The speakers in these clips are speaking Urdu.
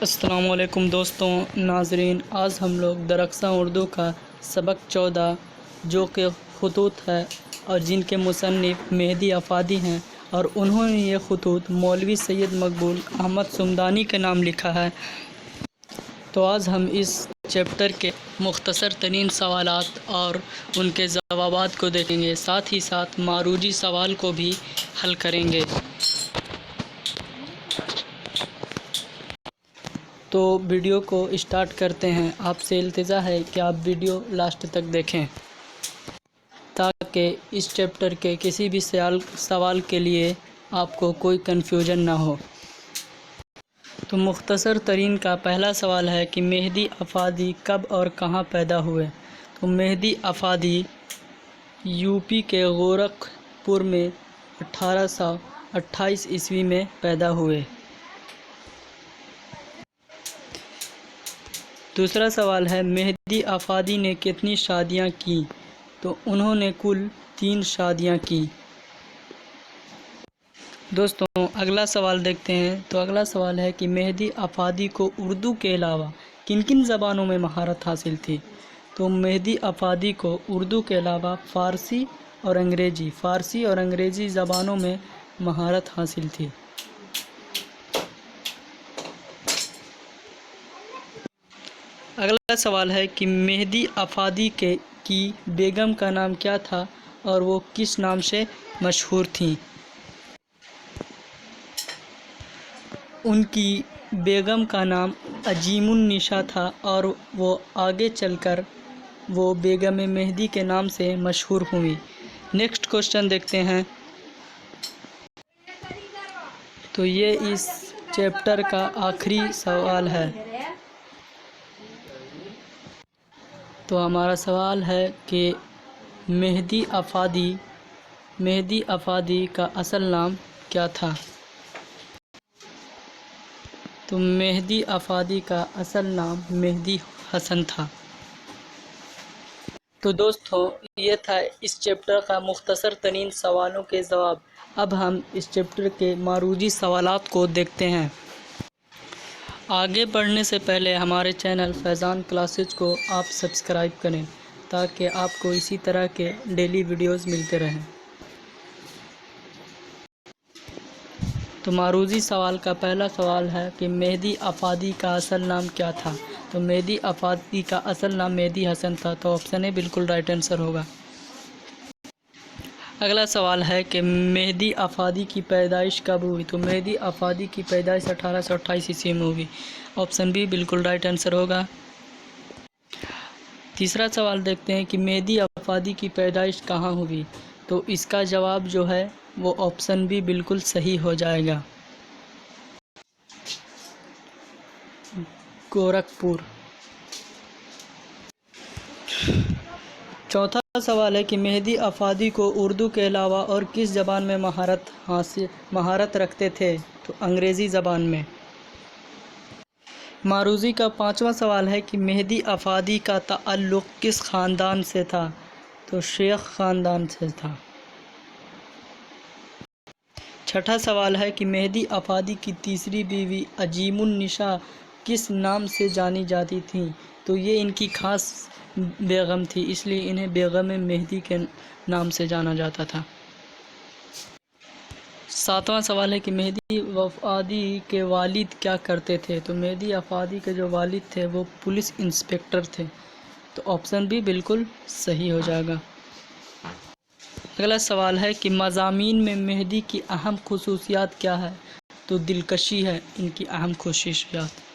السلام علیکم دوستوں ناظرین، آج ہم لوگ درخشاں اردو کا سبق 14 جو کہ خطوط ہے اور جن کے مصنف مہدی افادی ہیں اور انہوں نے یہ خطوط مولوی سید مقبول احمد صمدانی کے نام لکھا ہے۔ تو آج ہم اس چیپٹر کے مختصر ترین سوالات اور ان کے جوابات کو دیکھیں گے، ساتھ ہی ساتھ معروضی سوال کو بھی حل کریں گے۔ تو ویڈیو کو اسٹارٹ کرتے ہیں۔ آپ سے التجا ہے کہ آپ ویڈیو لاسٹ تک دیکھیں تاکہ اس چیپٹر کے کسی بھی سوال کے لیے آپ کو کوئی کنفیوژن نہ ہو۔ تو مختصر ترین کا پہلا سوال ہے کہ مہدی افادی کب اور کہاں پیدا ہوئے؟ تو مہدی افادی یوپی کے گورکھپور میں 1828 عیسوی میں پیدا ہوئے۔ دوسرا سوال ہے مہدی افادی نے کتنی شادیاں کی؟ تو انہوں نے کل 3 شادیاں کی۔ دوستوں اگلا سوال دیکھتے ہیں۔ تو اگلا سوال ہے کہ مہدی افادی کو اردو کے علاوہ کن کن زبانوں میں مہارت حاصل تھی؟ تو مہدی افادی کو اردو کے علاوہ فارسی اور انگریزی زبانوں میں مہارت حاصل تھی۔ اگلا سوال ہے کہ مہدی افادی کی بیگم کا نام کیا تھا اور وہ کس نام سے مشہور تھیں؟ ان کی بیگم کا نام عظیم النساء تھا اور وہ آگے چل کر وہ بیگم مہدی کے نام سے مشہور ہوئی۔ نیکسٹ کوشچن دیکھتے ہیں۔ تو یہ اس چیپٹر کا آخری سوال ہے۔ تو ہمارا سوال ہے کہ مہدی افادی کا اصل نام کیا تھا؟ تو مہدی افادی کا اصل نام مہدی حسن تھا۔ تو دوستو یہ تھا اس چیپٹر کا مختصر ترین سوالوں کے جواب۔ اب ہم اس چیپٹر کے معروضی سوالات کو دیکھتے ہیں۔ آگے بڑھنے سے پہلے ہمارے چینل فیضان کلاسز کو آپ سبسکرائب کریں تاکہ آپ کو اسی طرح کے ڈیلی ویڈیوز ملتے رہیں۔ تو معروضی سوال کا پہلا سوال ہے کہ مہدی افادی کا اصل نام کیا تھا؟ تو مہدی افادی کا اصل نام مہدی حسن تھا، تو آپشن اے بالکل رائٹ آنسر ہوگا۔ اگلا سوال ہے کہ مہدی افادی کی پیدائش کب ہوئی؟ تو مہدی افادی کی پیدائش 1828 عیسوی میں ہوئی۔ آپشن بی بالکل رائٹ آنسر ہوگا۔ تیسرا سوال دیکھتے ہیں کہ مہدی افادی کی پیدائش کہاں ہوئی؟ تو اس کا جواب جو ہے وہ آپشن بی بالکل صحیح ہو جائے گا، گورکھپور۔ چوتھا سوال ہے کہ مہدی افادی کو اردو کے علاوہ اور کس زبان میں مہارت رکھتے تھے؟ تو انگریزی زبان میں۔ معروضی کا پانچواں سوال ہے کہ مہدی افادی کا تعلق کس خاندان سے تھا؟ تو شیخ خاندان سے تھا۔ چھٹا سوال ہے کہ مہدی افادی کی تیسری بیوی عظیم النساء کس نام سے جانی جاتی تھیں؟ تو یہ ان کی خاص بیگم تھی، اس لیے انہیں بیگم مہدی کے نام سے جانا جاتا تھا۔ ساتواں سوال ہے کہ مہدی افادی کے والد کیا کرتے تھے؟ تو مہدی افادی کے جو والد تھے وہ پولیس انسپکٹر تھے، تو آپشن بھی بالکل صحیح ہو جائے گا۔ اگلا سوال ہے کہ مضامین میں مہدی کی اہم خصوصیات کیا ہے؟ تو دلکشی ہے ان کی اہم خصوصیات۔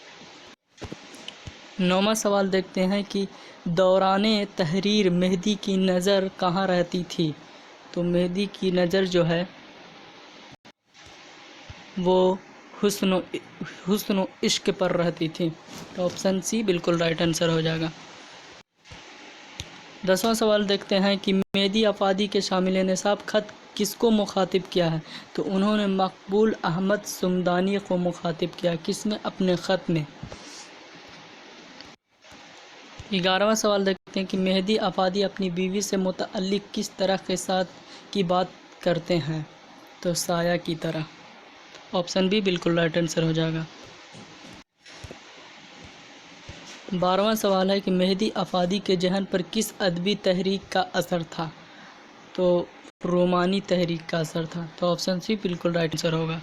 نوواں سوال دیکھتے ہیں کہ دوران تحریر مہدی کی نظر کہاں رہتی تھی؟ تو مہدی کی نظر جو ہے وہ حسن و عشق پر رہتی تھی، تو آپشن سی بالکل رائٹ آنسر ہو جائے گا۔ 10واں سوال دیکھتے ہیں کہ مہدی افادی کے شامل نصاب خط کس کو مخاطب کیا ہے؟ تو انہوں نے مقبول احمد صمدانی کو مخاطب کیا، کس میں؟ اپنے خط میں۔ 11واں سوال دیکھتے ہیں کہ مہدی افادی اپنی بیوی سے متعلق کس طرح کے ساتھ کی بات کرتے ہیں؟ تو سایہ کی طرح۔ آپشن بی بالکل رائٹ آنسر ہو جائے گا۔ 12واں سوال ہے کہ مہدی افادی کے ذہن پر کس ادبی تحریک کا اثر تھا؟ تو رومانی تحریک کا اثر تھا، تو آپشن سی بالکل رائٹ آنسر ہوگا۔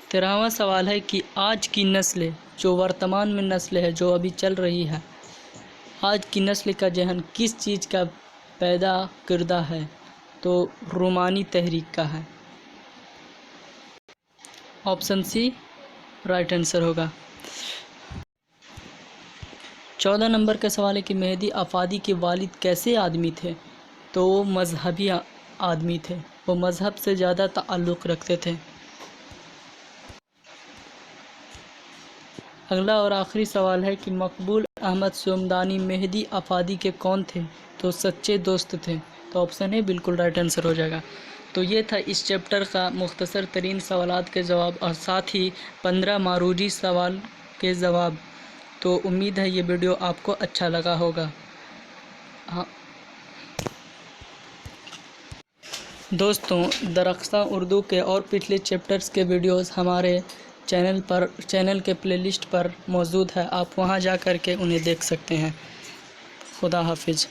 13واں سوال ہے کہ آج کی نسل جو ورتمان میں نسل ہے جو ابھی چل رہی ہے، آج کی نسل کا ذہن کس چیز کا پیدا کردہ ہے؟ تو رومانی تحریک کا ہے، آپشن سی رائٹ آنسر ہوگا۔ 14 نمبر کا سوال ہے کہ مہدی افادی کے والد کیسے آدمی تھے؟ تو وہ مذہبی آدمی تھے، وہ مذہب سے زیادہ تعلق رکھتے تھے۔ اگلا اور آخری سوال ہے کہ مقبول احمد صومدانی مہدی افادی کے کون تھے؟ تو سچے دوست تھے، تو آپشن ہے بالکل رائٹ آنسر ہو جائے گا۔ تو یہ تھا اس چیپٹر کا مختصر ترین سوالات کے جواب اور ساتھ ہی 15 معروضی سوال کے جواب۔ تو امید ہے یہ ویڈیو آپ کو اچھا لگا ہوگا۔ دوستوں، درخشاں اردو کے اور پچھلے چیپٹرز کے ویڈیوز ہمارے چینل کے پلے لسٹ پر موجود ہے، آپ وہاں جا کر کے انہیں دیکھ سکتے ہیں۔ خدا حافظ۔